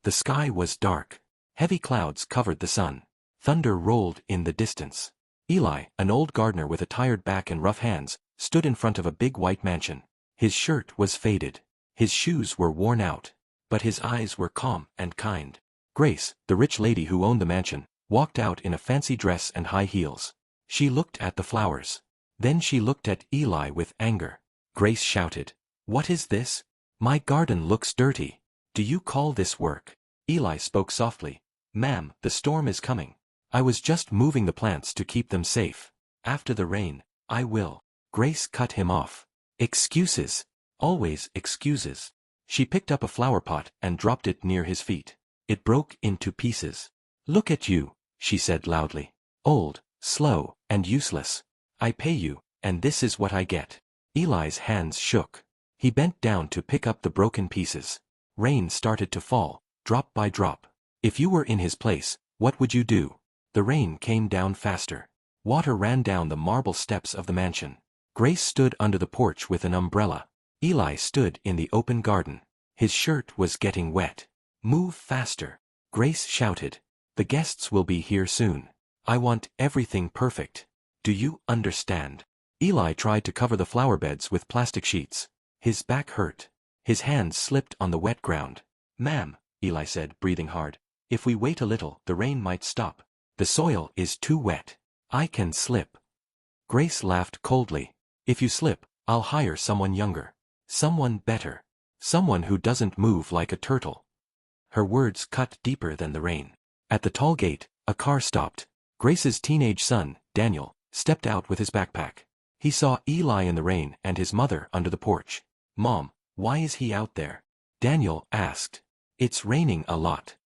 The sky was dark. Heavy clouds covered the sun. Thunder rolled in the distance. Eli, an old gardener with a tired back and rough hands, stood in front of a big white mansion. His shirt was faded. His shoes were worn out. But his eyes were calm and kind. Grace, the rich lady who owned the mansion, walked out in a fancy dress and high heels. She looked at the flowers. Then she looked at Eli with anger. Grace shouted, "What is this? My garden looks dirty. Do you call this work?" Eli spoke softly. "Ma'am, the storm is coming. I was just moving the plants to keep them safe. After the rain, I will." Grace cut him off. "Excuses. Always excuses." She picked up a flower pot and dropped it near his feet. It broke into pieces. "Look at you," she said loudly. "Old, slow, and useless. I pay you, and this is what I get." Eli's hands shook. He bent down to pick up the broken pieces. Rain started to fall, drop by drop. If you were in his place, what would you do? The rain came down faster. Water ran down the marble steps of the mansion. Grace stood under the porch with an umbrella. Eli stood in the open garden. His shirt was getting wet. "Move faster," Grace shouted. "The guests will be here soon. I want everything perfect. Do you understand?" Eli tried to cover the flower beds with plastic sheets. His back hurt. His hands slipped on the wet ground. "Ma'am," Eli said, breathing hard, "if we wait a little, the rain might stop. The soil is too wet. I can slip." Grace laughed coldly. "If you slip, I'll hire someone younger. Someone better. Someone who doesn't move like a turtle." Her words cut deeper than the rain. At the tall gate, a car stopped. Grace's teenage son, Daniel, stepped out with his backpack. He saw Eli in the rain and his mother under the porch. "Mom, why is he out there?" Daniel asked. "It's raining a lot."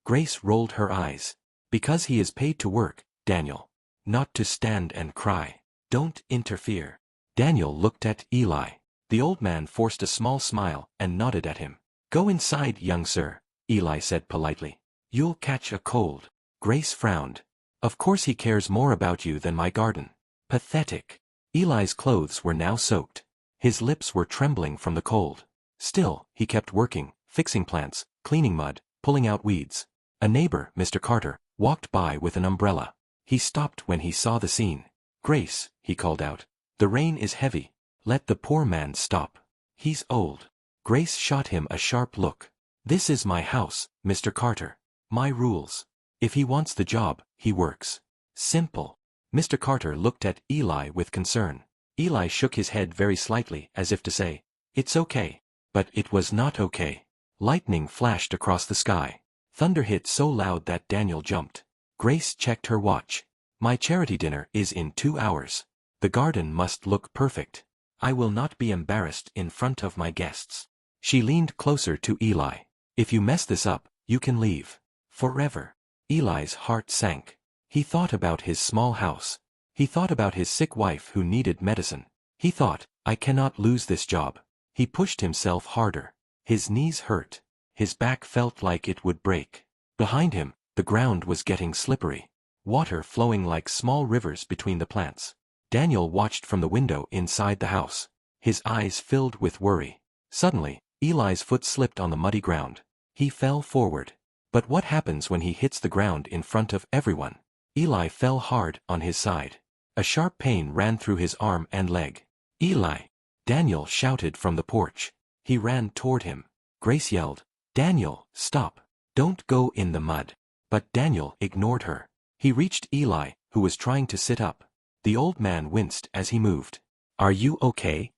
Grace rolled her eyes. "Because he is paid to work, Daniel. Not to stand and cry. Don't interfere." Daniel looked at Eli. The old man forced a small smile and nodded at him. "Go inside, young sir," Eli said politely. "You'll catch a cold." Grace frowned. "Of course he cares more about you than my garden." Pathetic. Eli's clothes were now soaked. His lips were trembling from the cold. Still, he kept working, fixing plants, cleaning mud, pulling out weeds. A neighbor, Mr. Carter, walked by with an umbrella. He stopped when he saw the scene. "Grace," he called out, "the rain is heavy. Let the poor man stop. He's old." Grace shot him a sharp look. "This is my house, Mr. Carter. My rules. If he wants the job, he works. Simple." Mr. Carter looked at Eli with concern. Eli shook his head very slightly as if to say, "It's okay." But it was not okay. Lightning flashed across the sky. Thunder hit so loud that Daniel jumped. Grace checked her watch. "My charity dinner is in 2 hours. The garden must look perfect. I will not be embarrassed in front of my guests." She leaned closer to Eli. "If you mess this up, you can leave. Forever." Eli's heart sank. He thought about his small house. He thought about his sick wife who needed medicine. He thought, "I cannot lose this job." He pushed himself harder. His knees hurt. His back felt like it would break. Behind him, the ground was getting slippery. Water flowing like small rivers between the plants. Daniel watched from the window inside the house. His eyes filled with worry. Suddenly, Eli's foot slipped on the muddy ground. He fell forward. But what happens when he hits the ground in front of everyone? Eli fell hard on his side. A sharp pain ran through his arm and leg. "Eli!" Daniel shouted from the porch. He ran toward him. Grace yelled, "Daniel, stop. Don't go in the mud." But Daniel ignored her. He reached Eli, who was trying to sit up. The old man winced as he moved. "Are you okay?"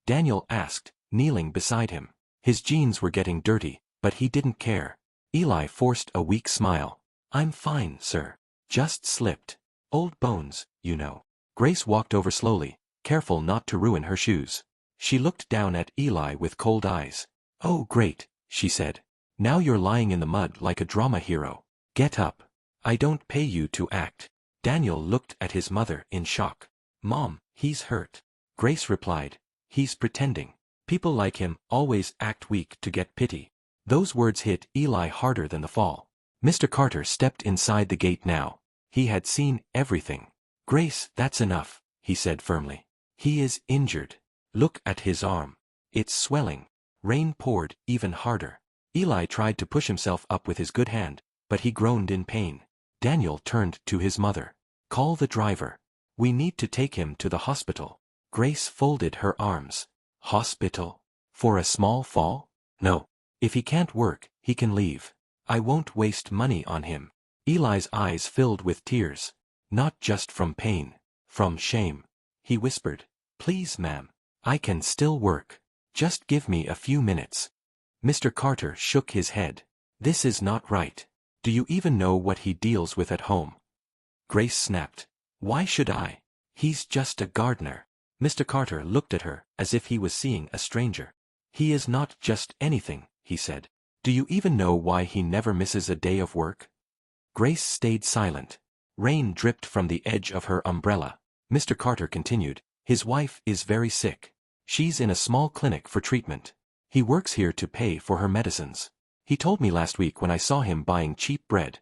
Daniel asked, kneeling beside him. His jeans were getting dirty, but he didn't care. Eli forced a weak smile. "I'm fine, sir. Just slipped. Old bones, you know." Grace walked over slowly, careful not to ruin her shoes. She looked down at Eli with cold eyes. "Oh great," she said. "Now you're lying in the mud like a drama hero. Get up. I don't pay you to act." Daniel looked at his mother in shock. "Mom, he's hurt." Grace replied, "He's pretending. People like him always act weak to get pity." Those words hit Eli harder than the fall. Mr. Carter stepped inside the gate now. He had seen everything. "Grace, that's enough," he said firmly. "He is injured. Look at his arm. It's swelling." Rain poured even harder. Eli tried to push himself up with his good hand, but he groaned in pain. Daniel turned to his mother. "Call the driver. We need to take him to the hospital." Grace folded her arms. "Hospital? For a small fall? No. If he can't work, he can leave. I won't waste money on him." Eli's eyes filled with tears. "Not just from pain. From shame." He whispered. "Please, ma'am. I can still work. Just give me a few minutes." Mr. Carter shook his head. "This is not right. Do you even know what he deals with at home?" Grace snapped. "Why should I? He's just a gardener." Mr. Carter looked at her as if he was seeing a stranger. "He is not just anything," he said. "Do you even know why he never misses a day of work?" Grace stayed silent. Rain dripped from the edge of her umbrella. Mr. Carter continued, "His wife is very sick. She's in a small clinic for treatment. He works here to pay for her medicines. He told me last week when I saw him buying cheap bread."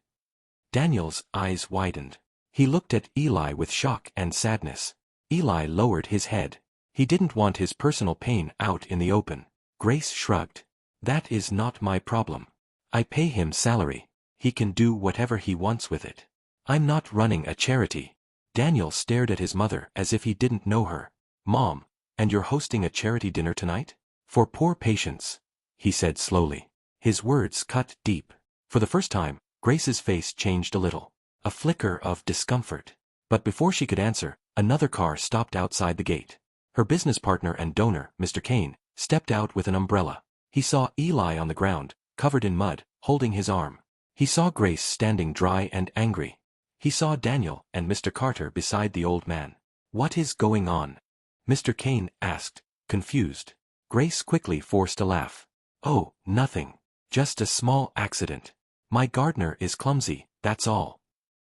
Daniel's eyes widened. He looked at Eli with shock and sadness. Eli lowered his head. He didn't want his personal pain out in the open. Grace shrugged. "That is not my problem. I pay him salary. He can do whatever he wants with it. I'm not running a charity." Daniel stared at his mother as if he didn't know her. "Mom, and you're hosting a charity dinner tonight? For poor patients," he said slowly. His words cut deep. For the first time, Grace's face changed a little. A flicker of discomfort. But before she could answer, another car stopped outside the gate. Her business partner and donor, Mr. Kane, stepped out with an umbrella. He saw Eli on the ground, covered in mud, holding his arm. He saw Grace standing dry and angry. He saw Daniel and Mr. Carter beside the old man. "What is going on?" Mr. Kane asked, confused. Grace quickly forced a laugh. "Oh, nothing. Just a small accident. My gardener is clumsy, that's all."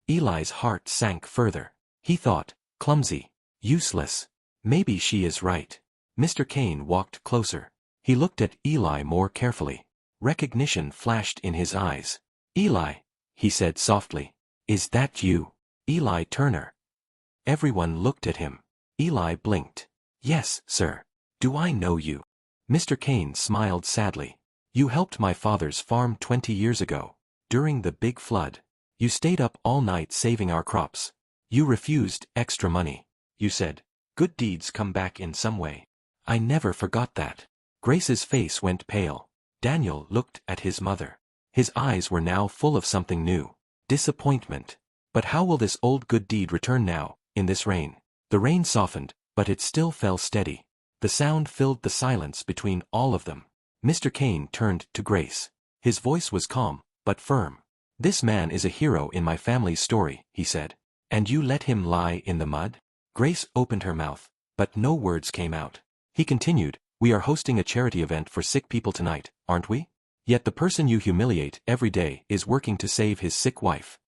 Eli's heart sank further. He thought, clumsy, useless. Maybe she is right. Mr. Kane walked closer. He looked at Eli more carefully. Recognition flashed in his eyes. "Eli," he said softly. "Is that you? Eli Turner?" Everyone looked at him. Eli blinked. "Yes, sir. Do I know you?" Mr. Kane smiled sadly. "You helped my father's farm 20 years ago, during the big flood. You stayed up all night saving our crops. You refused extra money. You said, 'Good deeds come back in some way.' I never forgot that." Grace's face went pale. Daniel looked at his mother. His eyes were now full of something new. Disappointment. But how will this old good deed return now, in this rain? The rain softened, but it still fell steady. The sound filled the silence between all of them. Mr. Kane turned to Grace. His voice was calm, but firm. "This man is a hero in my family's story," he said. "And you let him lie in the mud?" Grace opened her mouth, but no words came out. He continued, "We are hosting a charity event for sick people tonight, aren't we? Yet the person you humiliate every day is working to save his sick wife."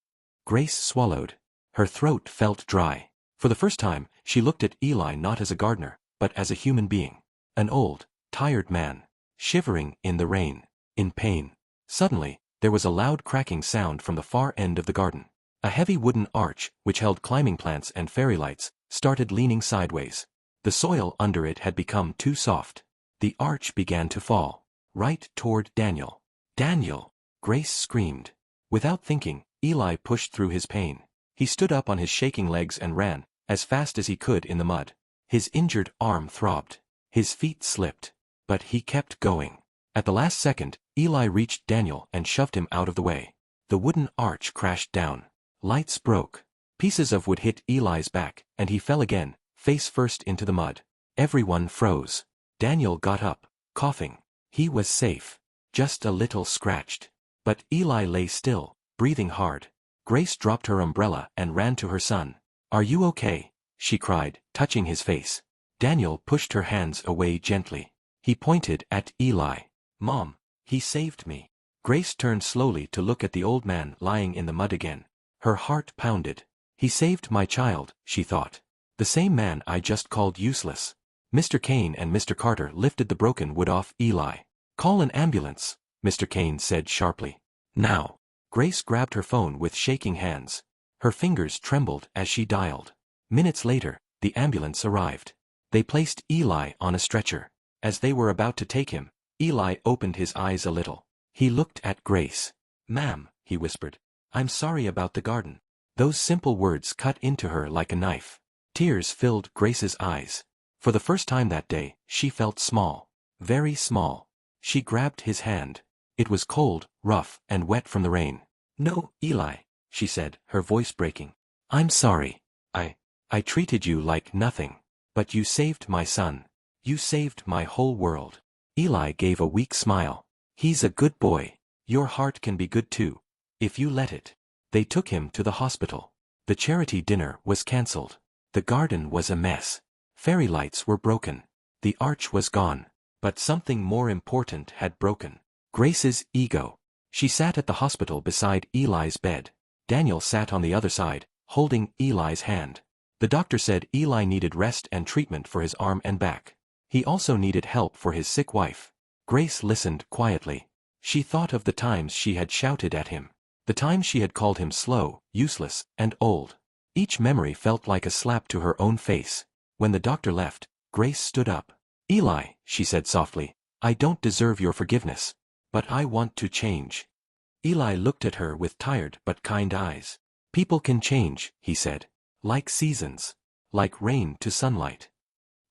Grace swallowed. Her throat felt dry. For the first time, she looked at Eli not as a gardener, but as a human being. An old, tired man, shivering in the rain, in pain. Suddenly, there was a loud cracking sound from the far end of the garden. A heavy wooden arch, which held climbing plants and fairy lights, started leaning sideways. The soil under it had become too soft. The arch began to fall, right toward Daniel. "Daniel!" Grace screamed. Without thinking, Eli pushed through his pain. He stood up on his shaking legs and ran, as fast as he could in the mud. His injured arm throbbed. His feet slipped. But he kept going. At the last second, Eli reached Daniel and shoved him out of the way. The wooden arch crashed down. Lights broke. Pieces of wood hit Eli's back, and he fell again, face first into the mud. Everyone froze. Daniel got up, coughing. He was safe. Just a little scratched. But Eli lay still, breathing hard. Grace dropped her umbrella and ran to her son. "Are you okay?" she cried, touching his face. Daniel pushed her hands away gently. He pointed at Eli. "Mom, he saved me." Grace turned slowly to look at the old man lying in the mud again. Her heart pounded. "He saved my child," she thought. "The same man I just called useless." Mr. Kane and Mr. Carter lifted the broken wood off Eli. "Call an ambulance," Mr. Kane said sharply. "Now." Grace grabbed her phone with shaking hands. Her fingers trembled as she dialed. Minutes later, the ambulance arrived. They placed Eli on a stretcher. As they were about to take him, Eli opened his eyes a little. He looked at Grace. "Ma'am," he whispered, "I'm sorry about the garden." Those simple words cut into her like a knife. Tears filled Grace's eyes. For the first time that day, she felt small. Very small. She grabbed his hand. It was cold, rough, and wet from the rain. "No, Eli," she said, her voice breaking. "I'm sorry. I treated you like nothing. But you saved my son. You saved my whole world." Eli gave a weak smile. "He's a good boy. Your heart can be good too, if you let it." They took him to the hospital. The charity dinner was cancelled. The garden was a mess. Fairy lights were broken. The arch was gone. But something more important had broken. Grace's ego. She sat at the hospital beside Eli's bed. Daniel sat on the other side, holding Eli's hand. The doctor said Eli needed rest and treatment for his arm and back. He also needed help for his sick wife. Grace listened quietly. She thought of the times she had shouted at him. The times she had called him slow, useless, and old. Each memory felt like a slap to her own face. When the doctor left, Grace stood up. "Eli," she said softly, "I don't deserve your forgiveness. But I want to change." Eli looked at her with tired but kind eyes. "People can change," he said. "Like seasons. Like rain to sunlight."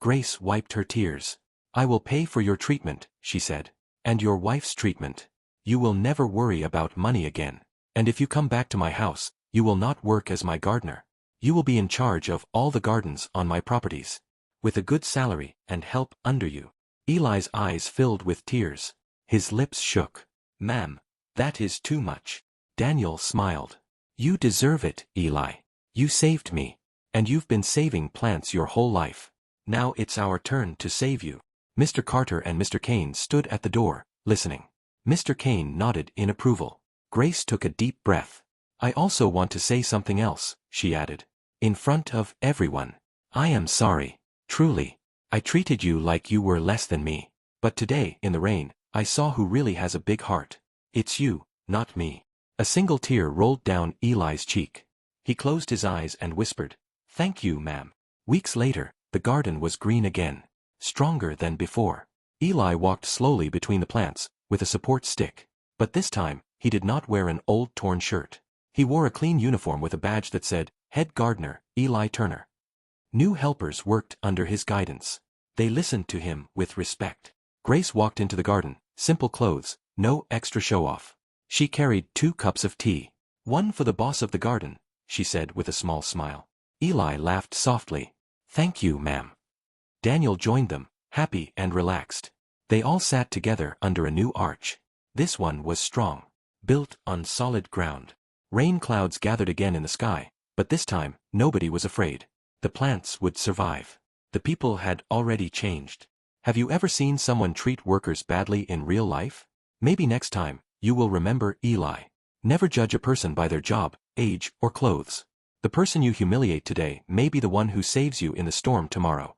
Grace wiped her tears. "I will pay for your treatment," she said. "And your wife's treatment. You will never worry about money again. And if you come back to my house, you will not work as my gardener. You will be in charge of all the gardens on my properties. With a good salary and help under you." Eli's eyes filled with tears. His lips shook. "Ma'am, that is too much." Daniel smiled. "You deserve it, Eli. You saved me. And you've been saving plants your whole life. Now it's our turn to save you." Mr. Carter and Mr. Kane stood at the door, listening. Mr. Kane nodded in approval. Grace took a deep breath. "I also want to say something else," she added. "In front of everyone. I am sorry. Truly. I treated you like you were less than me. But today, in the rain, I saw who really has a big heart. It's you, not me." A single tear rolled down Eli's cheek. He closed his eyes and whispered, "Thank you, ma'am." Weeks later, the garden was green again. Stronger than before. Eli walked slowly between the plants, with a support stick. But this time, he did not wear an old torn shirt. He wore a clean uniform with a badge that said, "Head Gardener, Eli Turner." New helpers worked under his guidance. They listened to him with respect. Grace walked into the garden, simple clothes, no extra show-off. She carried 2 cups of tea. "One for the boss of the garden," she said with a small smile. Eli laughed softly. "Thank you, ma'am." Daniel joined them, happy and relaxed. They all sat together under a new arch. This one was strong. Built on solid ground. Rain clouds gathered again in the sky, but this time, nobody was afraid. The plants would survive. The people had already changed. Have you ever seen someone treat workers badly in real life? Maybe next time, you will remember Eli. Never judge a person by their job, age, or clothes. The person you humiliate today may be the one who saves you in the storm tomorrow.